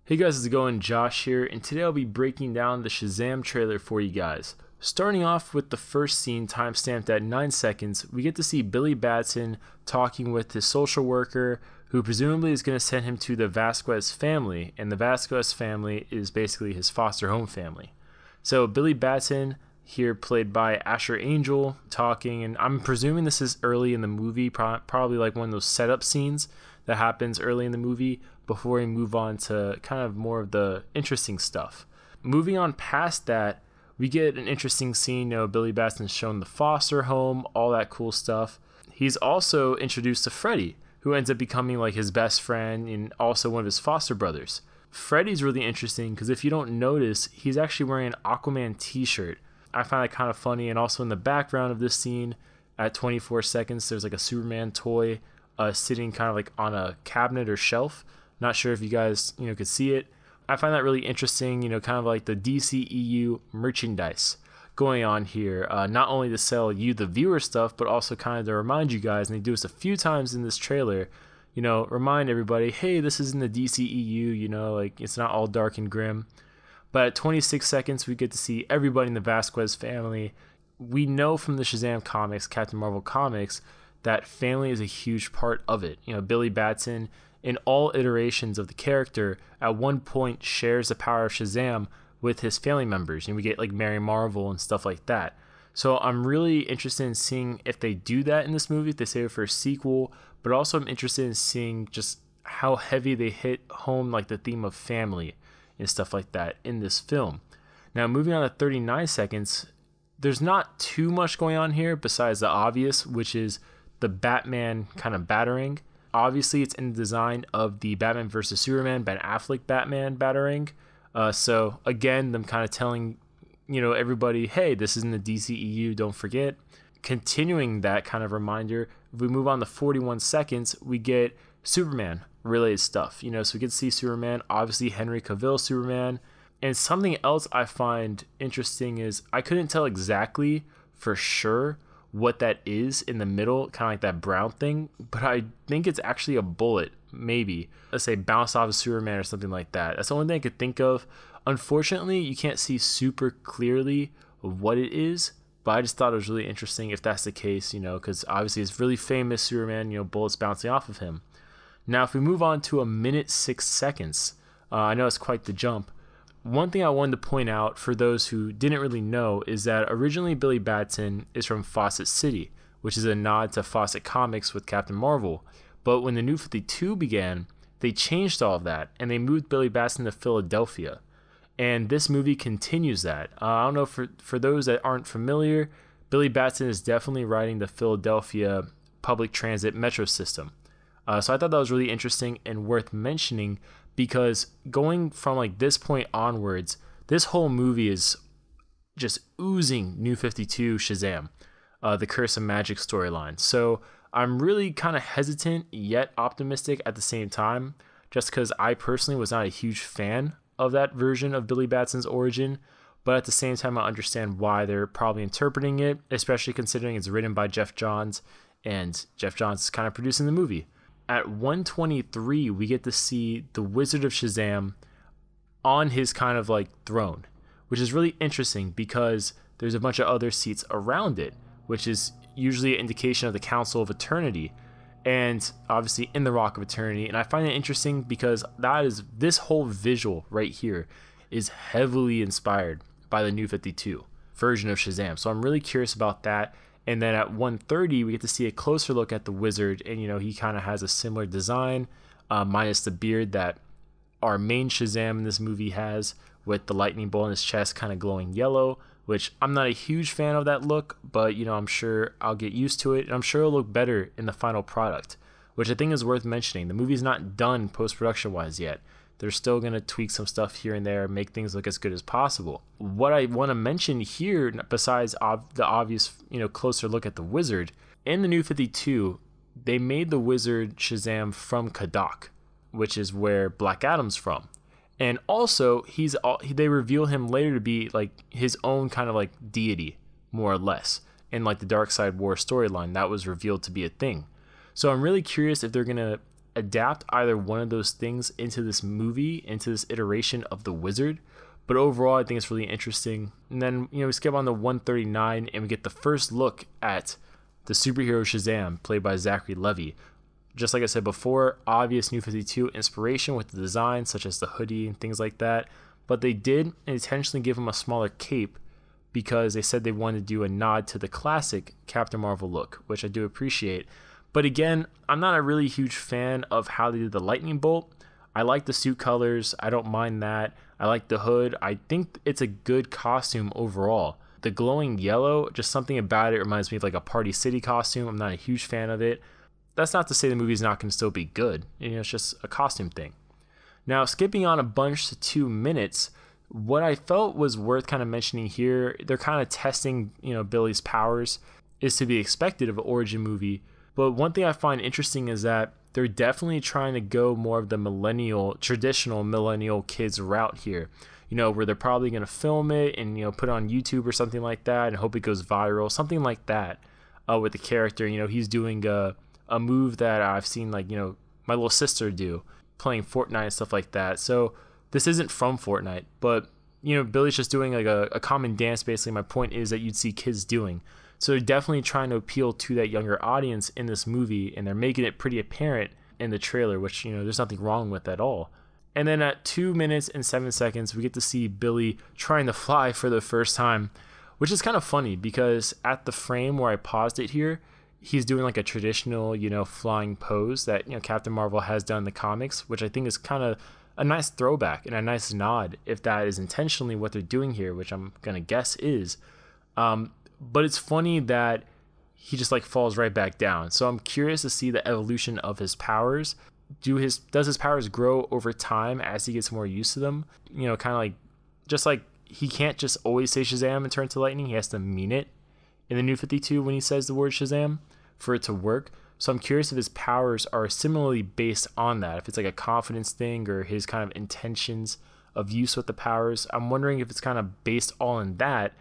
Hey guys, how's it going? Josh here, and today I'll be breaking down the Shazam trailer for you guys. Starting off with the first scene, timestamped at 9 seconds, we get to see Billy Batson talking with his social worker, who presumably is going to send him to the Vasquez family, and the Vasquez family is basically his foster home family. So Billy Batson, here played by Asher Angel, talking, and I'm presuming this is early in the movie, probably like one of those setup scenes that happens early in the movie before we move on to kind of more of the interesting stuff. Moving on past that, we get an interesting scene. Billy Batson's shown the foster home, all that cool stuff. He's also introduced to Freddy, who ends up becoming like his best friend and also one of his foster brothers. Freddy's really interesting because if you don't notice, he's actually wearing an Aquaman t-shirt. I find that kind of funny, and also in the background of this scene at 24 seconds, there's like a Superman toy sitting kind of like on a cabinet or shelf. Not sure if you guys, could see it. I find that really interesting, kind of like the DCEU merchandise going on here. Not only to sell you, the viewer, stuff, but also kind of to remind you guys, and they do this a few times in this trailer, remind everybody, hey, this is in the DCEU, like it's not all dark and grim. But at 26 seconds, we get to see everybody in the Vasquez family. We know from the Shazam comics, Captain Marvel comics, that family is a huge part of it. Billy Batson, in all iterations of the character, at one point shares the power of Shazam with his family members. And we get like Mary Marvel and stuff like that. So I'm really interested in seeing if they do that in this movie, if they save it for a sequel. But also I'm interested in seeing just how heavy they hit home like the theme of family and stuff like that in this film. Now moving on to 39 seconds, there's not too much going on here besides the obvious, which is the Batman kind of battering. Obviously, it's in the design of the Batman vs. Superman, Ben Affleck Batman battering. So again, them kind of telling, everybody, hey, this is in the DCEU, don't forget. Continuing that kind of reminder, if we move on to 41 seconds, we get Superman related stuff. So we get to see Superman, obviously Henry Cavill Superman. And something else I find interesting is I couldn't tell exactly for sure what that is in the middle, kind of like that brown thing, but I think it's actually a bullet, maybe. Let's say bounced off of Superman or something like that. That's the only thing I could think of. Unfortunately, you can't see super clearly what it is, but I just thought it was really interesting if that's the case, because obviously it's really famous Superman, bullets bouncing off of him. Now, if we move on to 1:06, I know it's quite the jump. One thing I wanted to point out for those who didn't really know is that originally Billy Batson is from Fawcett City, which is a nod to Fawcett Comics with Captain Marvel. But when the New 52 began, they changed all of that and they moved Billy Batson to Philadelphia. And this movie continues that. I don't know, for those that aren't familiar, Billy Batson is definitely riding the Philadelphia public transit metro system. So I thought that was really interesting and worth mentioning, because going from like this point onwards, this whole movie is just oozing New 52 Shazam, the Curse of Magic storyline. So I'm really kind of hesitant yet optimistic at the same time, just because I personally was not a huge fan of that version of Billy Batson's origin. But at the same time, I understand why they're probably interpreting it, especially considering it's written by Jeff Johns, and Jeff Johns is kind of producing the movie. At 1:23, we get to see the Wizard of Shazam on his kind of like throne, which is really interesting because there's a bunch of other seats around it, which is usually an indication of the Council of Eternity, and obviously in the Rock of Eternity. And I find it interesting because this whole visual right here is heavily inspired by the New 52 version of Shazam. So I'm really curious about that. And then at 1:30, we get to see a closer look at the Wizard, and he kind of has a similar design, minus the beard that our main Shazam in this movie has, with the lightning bolt in his chest kind of glowing yellow, which I'm not a huge fan of that look, but I'm sure I'll get used to it, and I'm sure it'll look better in the final product, which I think is worth mentioning. The movie's not done post-production wise yet. They're still going to tweak some stuff here and there, make things look as good as possible. What I want to mention here, besides the obvious, closer look at the Wizard, in the New 52, they made the Wizard Shazam from Kadok, which is where Black Adam's from. And also, they reveal him later to be like his own kind of like deity, more or less. In like the Dark Side War storyline, that was revealed to be a thing. So I'm really curious if they're going to adapt either one of those things into this movie, into this iteration of the Wizard. But overall, I think it's really interesting. And then, we skip on to 139 and we get the first look at the superhero Shazam, played by Zachary Levi. Just like I said before, obvious New 52 inspiration with the design, such as the hoodie and things like that. But they did intentionally give him a smaller cape because they said they wanted to do a nod to the classic Captain Marvel look, which I do appreciate. But again, I'm not a really huge fan of how they did the lightning bolt. I like the suit colors. I don't mind that. I like the hood. I think it's a good costume overall. The glowing yellow, just something about it reminds me of like a Party City costume. I'm not a huge fan of it. That's not to say the movie's not going to still be good. It's just a costume thing. Now, skipping on a bunch to 2 minutes, what I felt was worth kind of mentioning here, they're kind of testing, Billy's powers, is to be expected of an origin movie. But one thing I find interesting is that they're definitely trying to go more of the traditional millennial kids route here, where they're probably going to film it and, put it on YouTube or something like that and hope it goes viral, something like that with the character. He's doing a move that I've seen, like, my little sister do, playing Fortnite and stuff like that. So this isn't from Fortnite, but, Billy's just doing like a common dance, basically. My point is that you'd see kids doing. So they're definitely trying to appeal to that younger audience in this movie, and they're making it pretty apparent in the trailer, which, there's nothing wrong with at all. And then at 2 minutes and 7 seconds, we get to see Billy trying to fly for the first time, which is kind of funny because at the frame where I paused it here, he's doing like a traditional, flying pose that, Captain Marvel has done in the comics, which I think is kind of a nice throwback and a nice nod if that is intentionally what they're doing here, which I'm going to guess is. But it's funny that he just like falls right back down. So I'm curious to see the evolution of his powers. Does his powers grow over time as he gets more used to them? Kind of like, just like he can't just always say Shazam and turn to lightning. He has to mean it in the New 52 when he says the word Shazam for it to work. So I'm curious if his powers are similarly based on that, if it's like a confidence thing or his kind of intentions of use with the powers. I'm wondering if it's kind of based all in that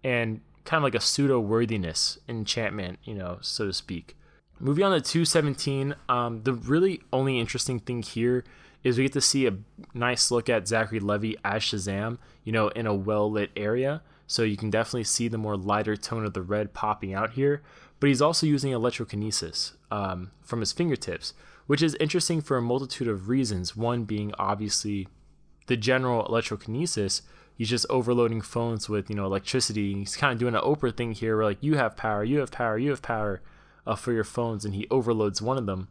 and kind of like a pseudo worthiness enchantment, so to speak. Moving on to 217, the really only interesting thing here is we get to see a nice look at Zachary Levi as Shazam, in a well-lit area. So you can definitely see the more lighter tone of the red popping out here. But he's also using electrokinesis from his fingertips, which is interesting for a multitude of reasons. One being obviously the general electrokinesis. He's just overloading phones with, electricity. He's kind of doing an Oprah thing here where like, you have power, you have power, you have power for your phones, and he overloads one of them.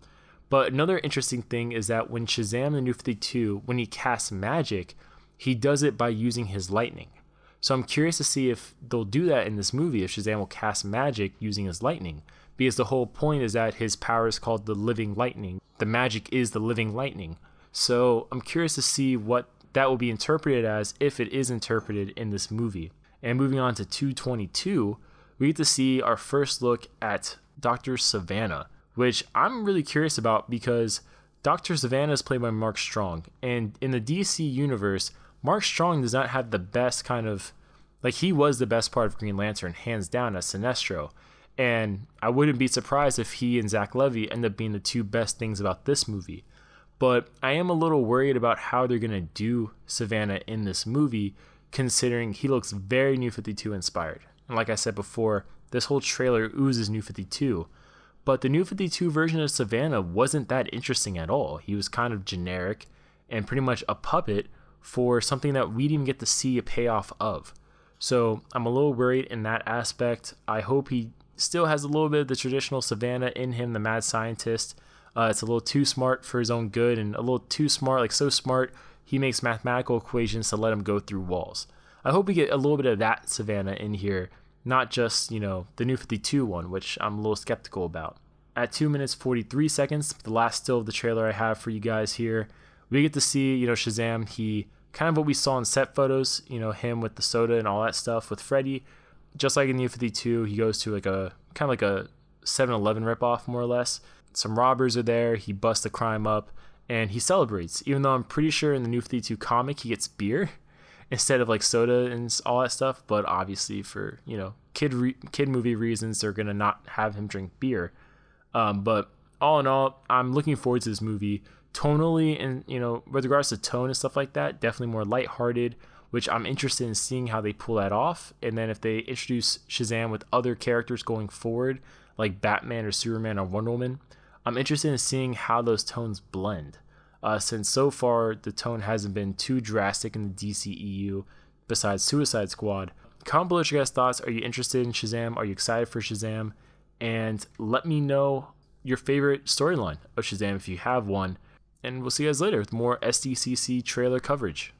But another interesting thing is that when Shazam the New 52, when he casts magic, he does it by using his lightning. So I'm curious to see if they'll do that in this movie, if Shazam will cast magic using his lightning. Because the whole point is that his power is called the living lightning. The magic is the living lightning. So I'm curious to see what that will be interpreted as, if it is interpreted in this movie. And moving on to 222, we get to see our first look at Dr. Savannah, which I'm really curious about because Dr. Savannah is played by Mark Strong. And in the DC universe, Mark Strong does not have the best kind of, like, he was the best part of Green Lantern, hands down, as Sinestro. And I wouldn't be surprised if he and Zach Levi end up being the two best things about this movie. But I am a little worried about how they're going to do Savannah in this movie, considering he looks very New 52 inspired. And like I said before, this whole trailer oozes New 52. But the New 52 version of Savannah wasn't that interesting at all. He was kind of generic and pretty much a puppet for something that we didn't even get to see a payoff of. So I'm a little worried in that aspect. I hope he still has a little bit of the traditional Savannah in him, the mad scientist. It's a little too smart for his own good, and a little too smart, like so smart, he makes mathematical equations to let him go through walls. I hope we get a little bit of that Savannah in here, not just, the New 52 one, which I'm a little skeptical about. At 2 minutes 43 seconds, the last still of the trailer I have for you guys here, we get to see, Shazam. He kind of what we saw in set photos, him with the soda and all that stuff with Freddy. Just like in New 52, he goes to like a kind of like a 7-Eleven ripoff, more or less. Some robbers are there. He busts the crime up and he celebrates, even though I'm pretty sure in the New 52 comic he gets beer instead of like soda and all that stuff. But obviously for, kid movie reasons, they're going to not have him drink beer. But all in all, I'm looking forward to this movie. Tonally, and with regards to tone and stuff like that, definitely more lighthearted, which I'm interested in seeing how they pull that off. And then if they introduce Shazam with other characters going forward, like Batman or Superman or Wonder Woman, I'm interested in seeing how those tones blend. Since so far the tone hasn't been too drastic in the DCEU, besides Suicide Squad. Comment below your guys' thoughts. Are you interested in Shazam? Are you excited for Shazam? And let me know your favorite storyline of Shazam if you have one. And we'll see you guys later with more SDCC trailer coverage.